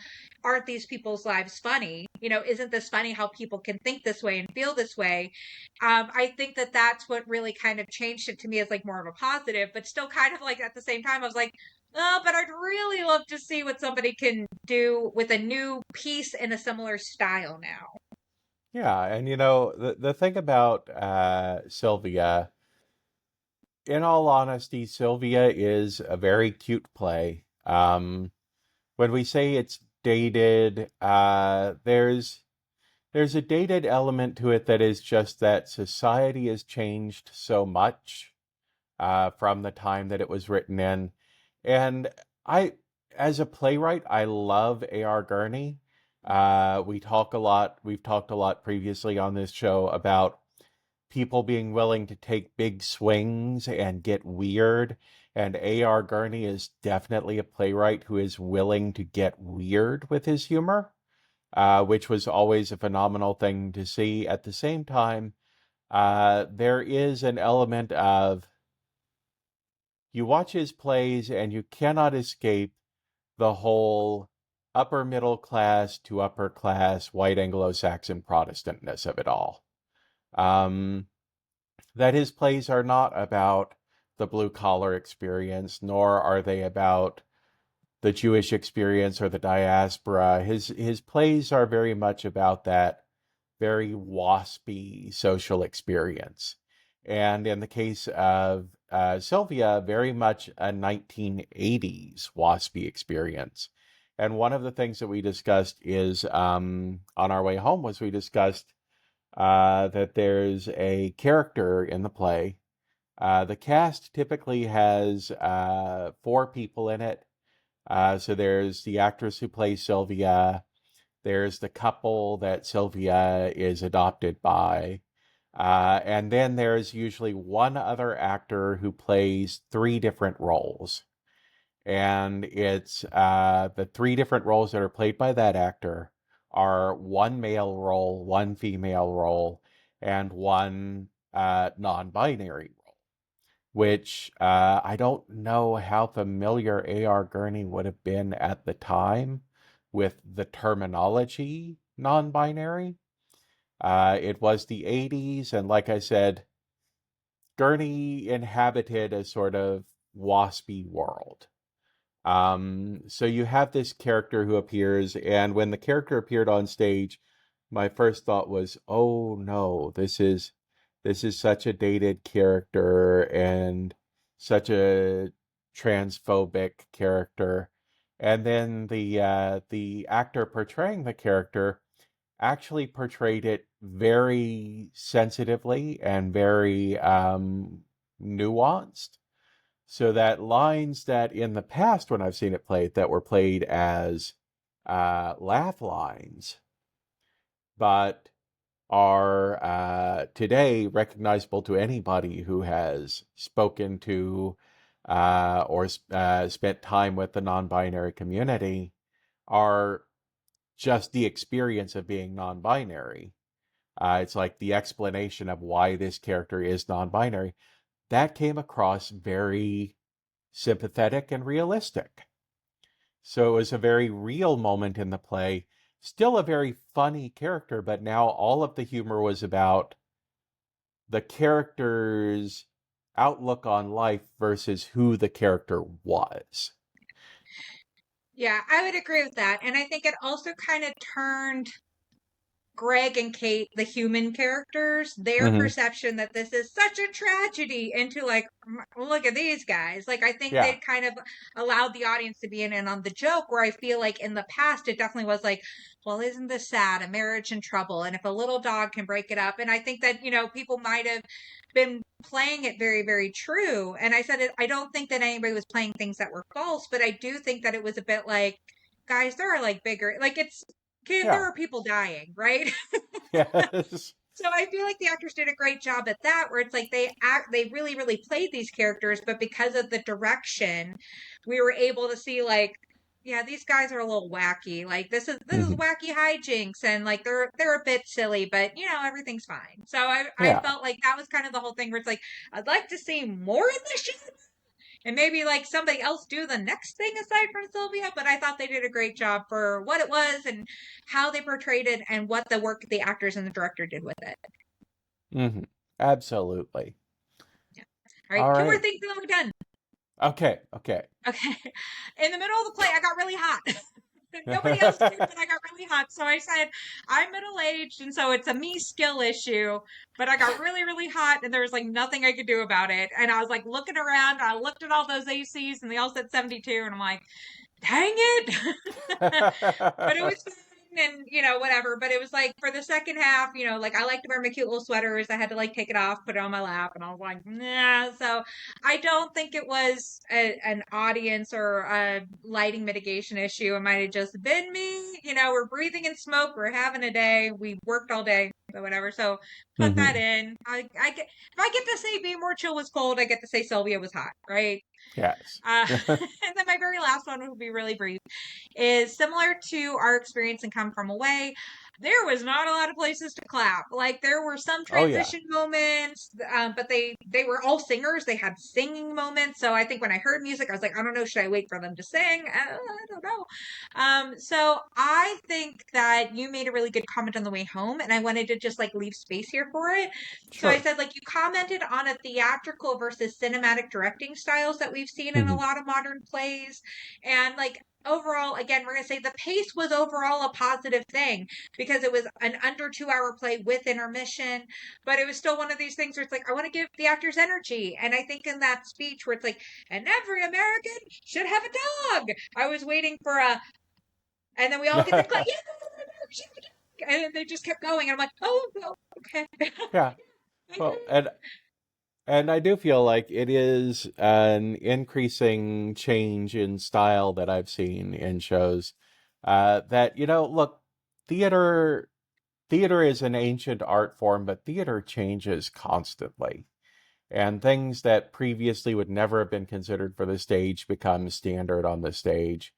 aren't these people's lives funny? Isn't this funny how people can think this way and feel this way? I think that that's what really kind of changed it to me as like more of a positive, but still kind of like at the same time, I was like, oh, but I'd really love to see what somebody can do with a new piece in a similar style now. Yeah, and the thing about Sylvia, in all honesty, Sylvia is a very cute play. When we say it's dated, there's a dated element to it that is just that society has changed so much from the time that it was written in. And I, as a playwright, I love A.R. Gurney. We've talked a lot previously on this show about people being willing to take big swings and get weird. And A.R. Gurney is definitely a playwright who is willing to get weird with his humor, which was always a phenomenal thing to see. At the same time, there is an element of you watch his plays and you cannot escape the whole upper middle class to upper class white Anglo-Saxon Protestantness of it all. That his plays are not about the blue collar experience, nor are they about the Jewish experience or the diaspora. His plays are very much about that very waspy social experience. And in the case of Sylvia, very much a 1980s waspy experience. And one of the things that we discussed is on our way home was we discussed that there's a character in the play. The cast typically has four people in it. So there's the actress who plays Sylvia. There's the couple that Sylvia is adopted by. And then there's usually one other actor who plays three different roles. And it's the three different roles that are played by that actor are one male role, one female role, and one non-binary role, which I don't know how familiar A.R. Gurney would have been at the time with the terminology non-binary. It was the 80s, and like I said, Gurney inhabited a sort of waspy world. So you have this character who appears, and when the character appeared on stage, my first thought was, "Oh no, this is such a dated character and such a transphobic character." And then the actor portraying the character actually portrayed it very sensitively and very nuanced. So that lines that in the past, when I've seen it played, that were played as laugh lines, but are today recognizable to anybody who has spoken to or spent time with the non-binary community, are just the experience of being non-binary. It's like the explanation of why this character is non-binary. That came across very sympathetic and realistic. So it was a very real moment in the play. Still a very funny character, but now all of the humor was about the character's outlook on life versus who the character was. Yeah, I would agree with that. And I think it also kind of turned Greg and Kate, the human characters, their Mm-hmm. perception that this is such a tragedy into like, look at these guys. Like, I think Yeah. they kind of allowed the audience to be in on the joke, where I feel like in the past, it definitely was like, well, isn't this sad? A marriage in trouble. And if a little dog can break it up. And I think that, people might have been playing it very, very true. And I said it, I don't think that anybody was playing things that were false, but I do think that it was a bit like, guys, there are like bigger, like it's, kid, Yeah. there are people dying, right? Yes. So I feel like the actors did a great job at that, where it's like they really, really played these characters, but because of the direction, we were able to see like, yeah, these guys are a little wacky. Like this is Mm-hmm. wacky hijinks, and like they're a bit silly, but everything's fine. So I Yeah. felt like that was kind of the whole thing, where it's like, I'd like to see more in the show, and maybe like somebody else do the next thing aside from Sylvia. But I thought they did a great job for what it was and how they portrayed it, and what the work the actors and the director did with it. Mm-hmm. Absolutely. Yeah. All right, All two more right. things and then we're done. Okay. Okay. Okay. In the middle of the play, I got really hot. Nobody else did, but I got really hot. So I said, I'm middle aged, and so it's a me skill issue. But I got really, really hot, and there was like nothing I could do about it. And I was like looking around, I looked at all those ACs, and they all said 72, and I'm like, dang it. But it was fun, and whatever. But it was like for the second half, like I like to wear my cute little sweaters. I had to like take it off, put it on my lap, and I was like, nah. So I don't think it was an audience or a lighting mitigation issue. It might have just been me. We're breathing in smoke, we're having a day, we worked all day, or whatever. So put that Mm-hmm. in. I get, if I get to say Be More Chill was cold, I get to say Sylvia was hot, right? Yes. And then my very last one will be really brief, is similar to our experience in Come From Away. There was not a lot of places to clap. Like there were some Oh yeah. transition moments, but they were all singers. They had singing moments. So I think when I heard music, I was like, I don't know, should I wait for them to sing? I don't know. So I think that you made a really good comment on the way home, and I wanted to just like leave space here for it. So I Sure. said, like, you commented on a theatrical versus cinematic directing styles that we've seen in a Mm-hmm. lot of modern plays. And like overall, again, we're going to say the pace was overall a positive thing, because it was an under 2 hour play with intermission, but it was still one of these things where it's like, I want to give the actors energy. And I think in that speech where it's like, and every American should have a dog, I was waiting for and then we all get the clap, yeah, and they just kept going. And I'm like, oh, well, okay. Yeah. Well, and I do feel like it is an increasing change in style that I've seen in shows. That, look, theater theater is an ancient art form, but theater changes constantly. And things that previously would never have been considered for the stage become standard on the stage.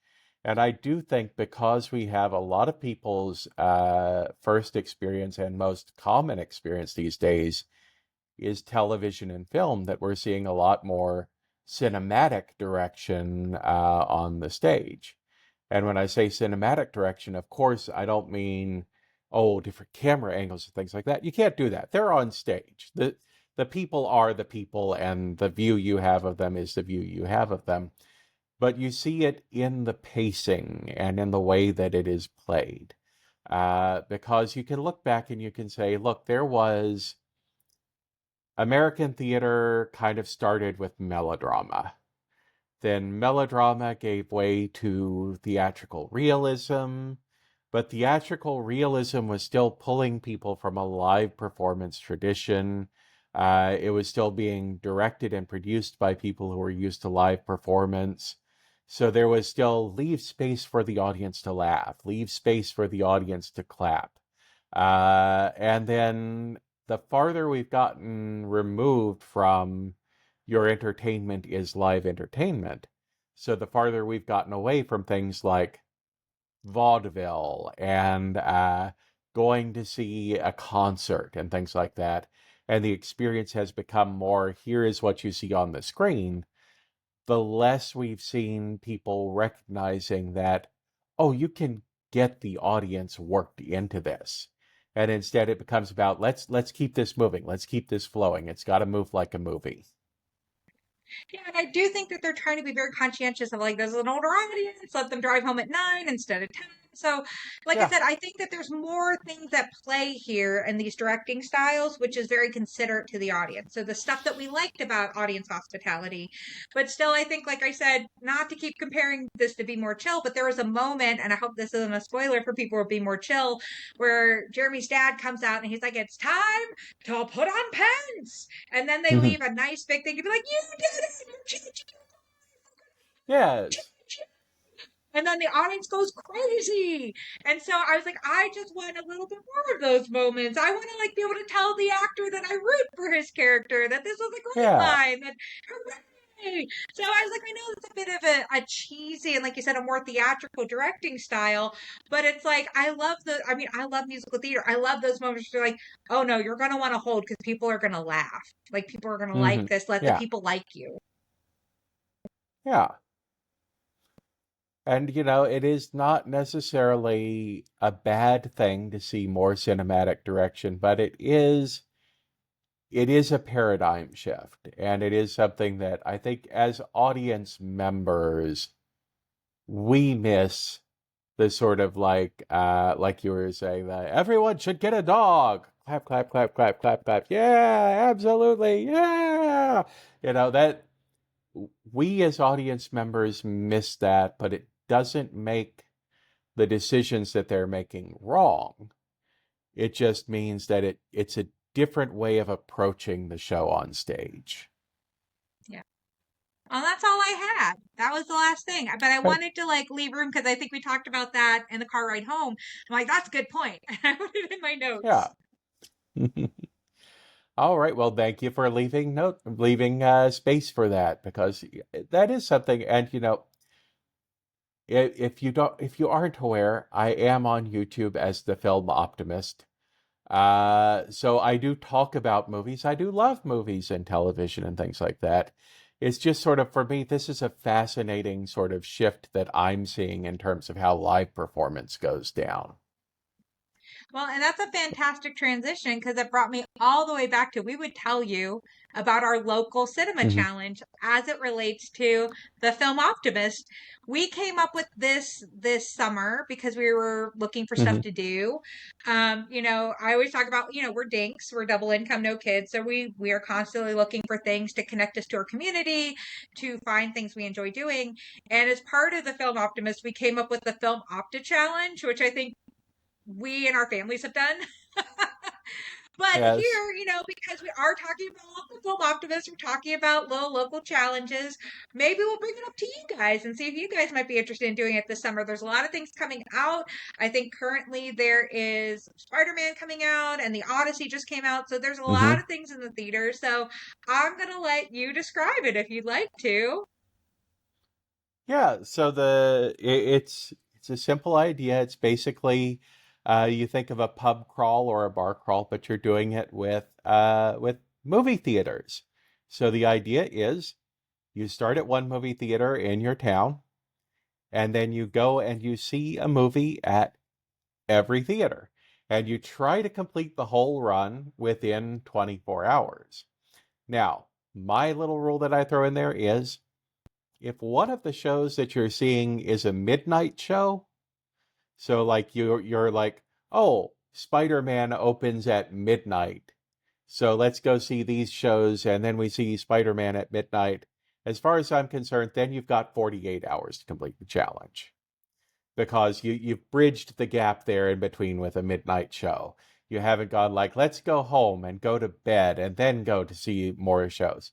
And I do think because we have a lot of people's first experience and most common experience these days is television and film, that we're seeing a lot more cinematic direction on the stage. And when I say cinematic direction, of course, I don't mean, oh, different camera angles and things like that. You can't do that. They're on stage. The people are the people, and the view you have of them is the view you have of them. But you see it in the pacing and in the way that it is played. Because you can look back and you can say, look, there was American theater kind of started with melodrama. Then melodrama gave way to theatrical realism, but theatrical realism was still pulling people from a live performance tradition. It was still being directed and produced by people who were used to live performance. So there was still leave space for the audience to laugh, leave space for the audience to clap. And then the farther we've gotten removed from your entertainment is live entertainment, so the farther we've gotten away from things like vaudeville and going to see a concert and things like that, and the experience has become more, here is what you see on the screen, the less we've seen people recognizing that, oh, you can get the audience worked into this. And instead it becomes about, let's keep this moving, let's keep this flowing. It's got to move like a movie. Yeah, and I do think that they're trying to be very conscientious of like, there's an older audience, let them drive home at 9 instead of 10. So, like I Yeah. said, I think that there's more things at play here in these directing styles, which is very considerate to the audience. So the stuff that we liked about audience hospitality, but still, I think, like I said, not to keep comparing this to Be More Chill, but there was a moment, and I hope this isn't a spoiler for people who Be More Chill, where Jeremy's dad comes out and he's like, it's time to put on pants. And then they leave a nice big thing to be like, you did it! You changed Yes. and then the audience goes crazy. And so I was like, I just want a little bit more of those moments. I want to like be able to tell the actor that I root for his character, that this was a great Yeah. line, that hooray. So I was like, I know it's a bit of a cheesy and like you said, a more theatrical directing style, but it's like I love musical theater. I love those moments where you're like, oh no, you're gonna want to hold because people are gonna laugh. Like people are gonna like this. Let the Yeah. people like you. Yeah. And, it is not necessarily a bad thing to see more cinematic direction, but it is a paradigm shift. And it is something that I think as audience members, we miss the sort of like you were saying, that everyone should get a dog. Clap, clap, clap, clap, clap, clap. Yeah, absolutely. Yeah. That we as audience members miss that, but it doesn't make the decisions that they're making wrong. It just means that it's a different way of approaching the show on stage. Yeah. Well, that's all I had. That was the last thing. But I Okay. wanted to like leave room because I think we talked about that in the car ride home. I'm like, that's a good point. I put it in my notes. Yeah. All right. Well, thank you for leaving space for that, because that is something. And if you aren't aware, I am on YouTube as the Film Optimist. So I do talk about movies. I do love movies and television and things like that. It's just sort of, for me, this is a fascinating sort of shift that I'm seeing in terms of how live performance goes down. Well, and that's a fantastic transition because it brought me all the way back to we would tell you about our local cinema Mhm. challenge as it relates to the Film Optimist. We came up with this summer because we were looking for stuff Mhm. to do. I always talk about, we're dinks, we're double income, no kids. So we are constantly looking for things to connect us to our community, to find things we enjoy doing. And as part of the Film Optimist, we came up with the Film Opta Challenge, which I think we and our families have done. But Yes. here, because we are talking about the Film Optimists, we're talking about little local challenges. Maybe we'll bring it up to you guys and see if you guys might be interested in doing it this summer. There's a lot of things coming out. I think currently there is Spider-Man coming out and the Odyssey just came out. So there's a lot Mhm. of things in the theater. So I'm going to let you describe it if you'd like to. Yeah, so it's a simple idea. It's basically you think of a pub crawl or a bar crawl, but you're doing it with movie theaters. So the idea is you start at one movie theater in your town, and then you go and you see a movie at every theater, and you try to complete the whole run within 24 hours. Now, my little rule that I throw in there is, if one of the shows that you're seeing is a midnight show, so like you're like, oh, Spider-Man opens at midnight, so let's go see these shows, and then we see Spider-Man at midnight. As far as I'm concerned, then you've got 48 hours to complete the challenge because you've bridged the gap there in between with a midnight show. You haven't gone like, let's go home and go to bed and then go to see more shows.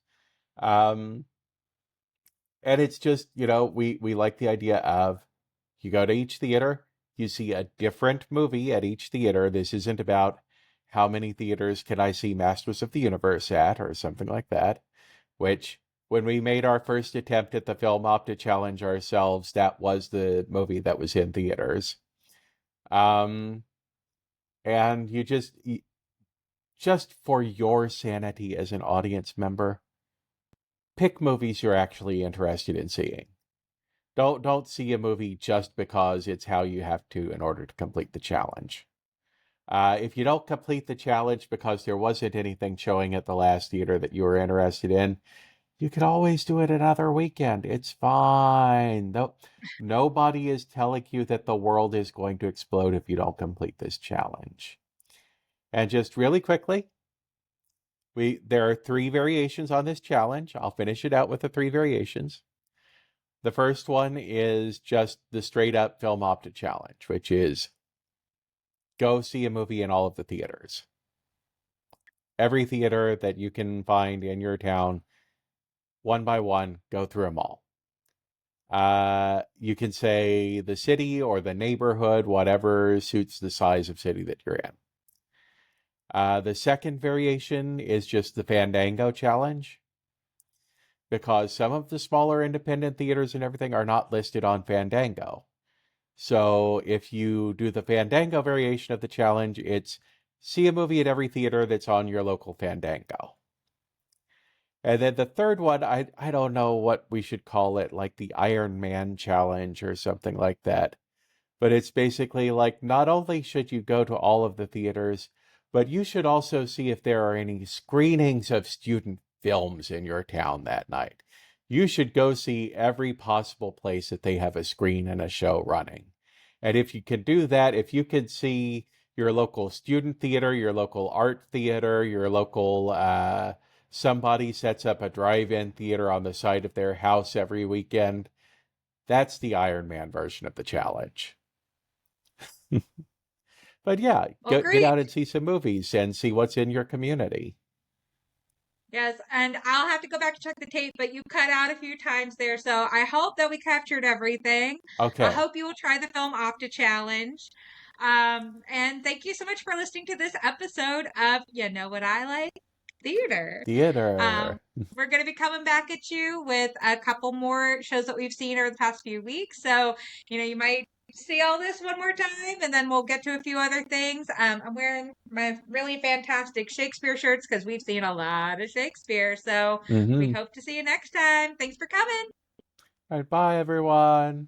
And it's just, we like the idea of you go to each theater, you see a different movie at each theater. This isn't about how many theaters can I see Masters of the Universe at or something like that, which when we made our first attempt at the Film Opta Challenge ourselves, that was the movie that was in theaters. And you just for your sanity as an audience member, pick movies you're actually interested in seeing. Don't see a movie just because it's how you have to in order to complete the challenge. If you don't complete the challenge because there wasn't anything showing at the last theater that you were interested in, you could always do it another weekend. It's fine. Nobody is telling you that the world is going to explode if you don't complete this challenge. And just really quickly, there are 3 variations on this challenge. I'll finish it out with the 3 variations. The first one is just the straight up Film Opta Challenge, which is go see a movie in all of the theaters. Every theater that you can find in your town, one by one, go through them all. You can say the city or the neighborhood, whatever suits the size of city that you're in. The second variation is just the Fandango Challenge, because some of the smaller independent theaters and everything are not listed on Fandango. So if you do the Fandango variation of the challenge, it's see a movie at every theater that's on your local Fandango. And then the third one, I don't know what we should call it, like the Iron Man Challenge or something like that. But it's basically like, not only should you go to all of the theaters, but you should also see if there are any screenings of student films in your town that night. You should go see every possible place that they have a screen and a show running. And if you can do that, if you can see your local student theater, your local art theater, your local, somebody sets up a drive-in theater on the side of their house every weekend, that's the Iron Man version of the challenge. But yeah, get out and see some movies and see what's in your community. Yes, and I'll have to go back and check the tape, but you cut out a few times there, so I hope that we captured everything. Okay. I hope you will try the Film Opta Challenge. And thank you so much for listening to this episode of You Know What I Like? Theater. We're going to be coming back at you with a couple more shows that we've seen over the past few weeks. So, you might see all this one more time, and then we'll get to a few other things. I'm wearing my really fantastic Shakespeare shirts because we've seen a lot of Shakespeare. So we hope to see you next time. Thanks for coming. All right, bye, everyone.